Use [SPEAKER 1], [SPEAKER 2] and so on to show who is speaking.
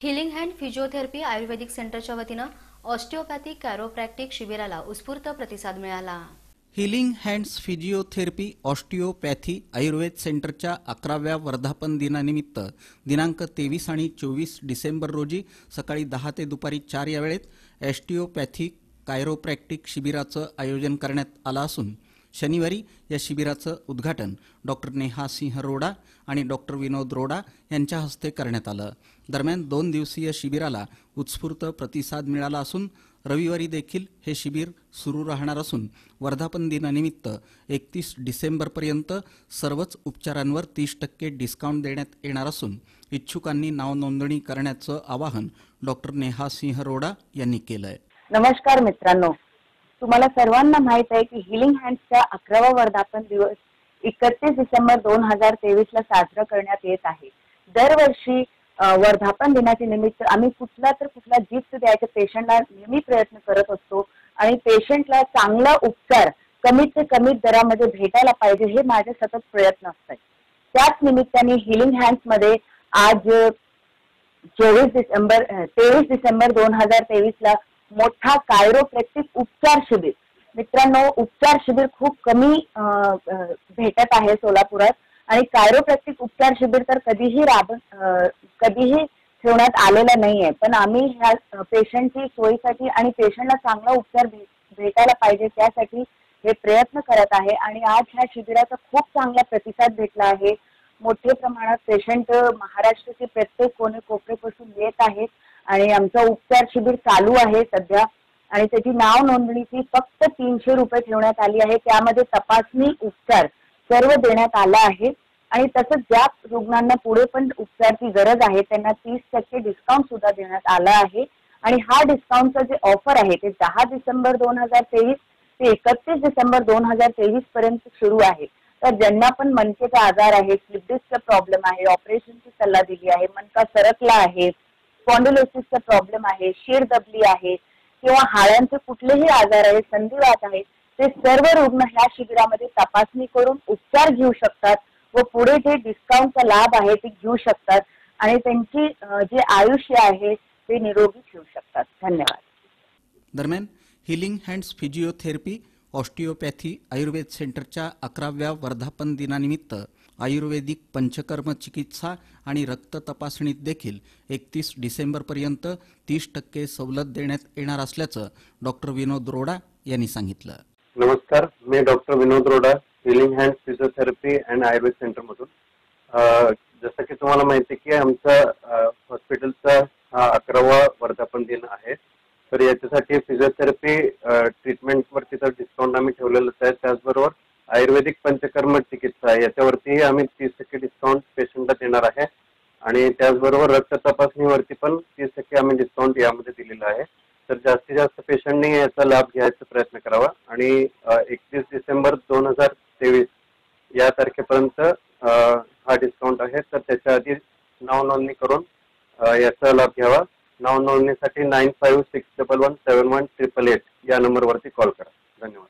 [SPEAKER 1] Healing hand physiotherapy आयुर्वेदिक सेंटरच्या वतीनं ऑस्टिओपॅथिक कॅरोप्रॅक्टिक शिबिराला उत्स्फूर्त प्रतिसाद मिळाला।
[SPEAKER 2] Healing hands physiotherapy osteopathy Ayurveda सेंटरच्या 11व्या वर्धापन दिनानिमित्त दिनांक 23 आणि 24 डिसेंबर रोजी सकाळी 10 ते दुपारी 4 या वेळेत ऑस्टिओपॅथी कायरोप्रॅक्टिक शिबिराचं आयोजन करण्यात आलं असून शनिवारी या शिबिराचं उद्घाटन डॉक्टर नेहा सिंह रोडा आणि डॉक्टर विनोद रोडा यांच्या हस्ते करण्यात आलं। दरम्यान 2 दिवसीय शिबिराला उत्स्फूर्त प्रतिसाद मिळाला असून रविवारी देखील हे शिबिर सुरू राहणार असून वर्धापन दिनानिमित्त 31 डिसेंबरपर्यंत सर्वच उपचारांवर 30% डिस्काउंट देण्यात येणार असून इच्छुकांनी नाव नोंदणी करण्याचं आवाहन डॉक्टर नेहा सिंह रोडा यांनी केलंय।
[SPEAKER 3] नमस्कार मित्रांनो, तुम्हाला सर्वांना माहित आहे की हिलिंग हँड्सचा 11वा वर्धापन दिवस 31 डिसेंबर 2023 ला साजरा करण्यात येत आहे। दरवर्षी वर्धापन दिनाच्या निमित्त आम्ही कुठला गिफ्ट द्यायच्या पेशंटला नेहमी प्रयत्न करत असतो आणि पेशंटला चांगला उपचार कमीत कमी दरामध्ये भेटायला पाहिजे हे माझे सतत प्रयत्न असतात। त्याच निमित्ताने हिलिंग हँड्स मध्ये आज 23 डिसेंबर 2023 ला मोठा कायरोप्रॅक्टिक उपचार शिबिर, मित्रांनो उपचार शिबिर खूप कमी भेटत आहे सोलापुरात आणि कायरोप्रॅक्टिक उपचार शिबिर तर कधीही ठेवण्यात आलेला नाहीये, पण आम्ही ह्या पेशंटची सोयीसाठी आणि पेशंटला चांगला उपचार भेटायला पाहिजे त्यासाठी हे प्रयत्न करत आहे आणि आज ह्या शिबिराचा खूप चांगला प्रतिसाद भेटला आहे। मोठ्या प्रमाणात पेशंट महाराष्ट्राचे प्रत्येक कोपऱ्यापासून येत आहेत आणि आमचा उपचार शिबिर चालू आहे सध्या आणि त्याची नाव नोंदणी फी फक्त 300 रुपये ठेवण्यात आली आहे। त्यामध्ये तपासणी उपचार सर्व देण्यात आला आहे आणि तसंच ज्या रुग्णांना पुढे पण उपचाराची गरज आहे त्यांना 30% डिस्काउंट सुद्धा देण्यात आला आहे आणि हा डिस्काउंटचा जे ऑफर आहे ते 10 डिसेंबर 2023 ते 31 डिसेंबर 2023 पर्यंत सुरू आहे। तर ज्यांना पण मणकेचा आजार आहे, स्लिप डिस्कचा प्रॉब्लेम आहे, ऑपरेशनची सल्ला दिली आहे, मणका सरकला आहे, स्पॉन्डिलोसिसचा प्रॉब्लेम आहे, शिर दबली आहे किंवा हाडांचे कुठलेही आजार आहे, संधिवात आहे, ते सर्व रुग्ण ह्या शिबिरामध्ये तपासणी करून उपचार घेऊ शकतात व पुढे जे डिस्काउंटचा लाभ आहे ते घेऊ शकतात आणि त्यांची जे आयुष्य आहे ते निरोगी ठेवू शकतात। धन्यवाद।
[SPEAKER 2] दरम्यान healing hands physiotherapy osteopathy Ayurveda सेंटरच्या 11व्या वर्धापन दिनानिमित्त आयुर्वेदिक पंचकर्म चिकित्सा आणि रक्त तपासणीत देखील 31 डिसेंबरपर्यंत 30% सवलत देण्यात येणार असल्याचं डॉक्टर विनोद रोडा यांनी सांगितलं।
[SPEAKER 4] नमस्कार, मी डॉक्टर विनोद रोडा, healing hands physiotherapy and Ayurveda centre मधून। जसं की तुम्हाला माहिती आहे की आमचा हॉस्पिटलचा हा 11वा वर्धापन दिन आहे, तर याच्यासाठी फिजिओथेरपी ट्रीटमेंटवरती तर डिस्काउंट आम्ही ठेवलेलंच आहे। त्याचबरोबर आयुर्वेदिक पंचकर्म चिकित्सा याच्यावरती आम्ही 30% डिस्काउंट पेशंटला देणार आहे आणि त्याचबरोबर रक्त तपासणीवरती पण 30% आम्ही डिस्काउंट यामध्ये दिलेला आहे। तर जास्तीत जास्त पेशंटनी याचा लाभ घ्यायचा प्रयत्न करावा आणि 31 डिसेंबर 2023 या तारखेपर्यंत हा डिस्काउंट आहे, तर त्याच्या आधी नाव नोंदणी करून याचा लाभ घ्यावा। नाव नोंदणीसाठी 9561171888 या नंबरवरती कॉल करा। धन्यवाद।